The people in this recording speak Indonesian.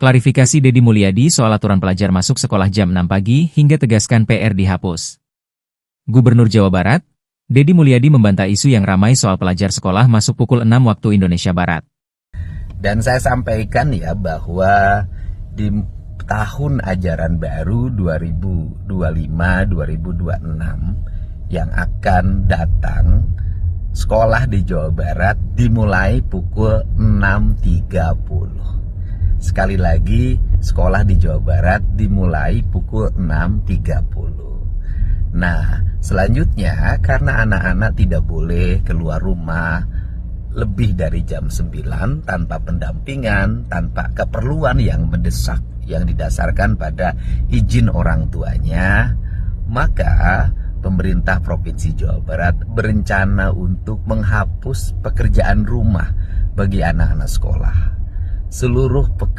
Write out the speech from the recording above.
Klarifikasi Deddy Mulyadi soal aturan pelajar masuk sekolah jam 6 pagi hingga tegaskan PR dihapus. Gubernur Jawa Barat, Deddy Mulyadi membantah isu yang ramai soal pelajar sekolah masuk pukul 6 waktu Indonesia Barat. Dan saya sampaikan ya bahwa di tahun ajaran baru 2025-2026 yang akan datang, sekolah di Jawa Barat dimulai pukul 6.30. Sekali lagi, sekolah di Jawa Barat dimulai pukul 6.30. Nah, selanjutnya karena anak-anak tidak boleh keluar rumah lebih dari jam 9 tanpa pendampingan, tanpa keperluan yang mendesak yang didasarkan pada izin orang tuanya, maka pemerintah Provinsi Jawa Barat berencana untuk menghapus pekerjaan rumah bagi anak-anak sekolah. Seluruh pekerjaan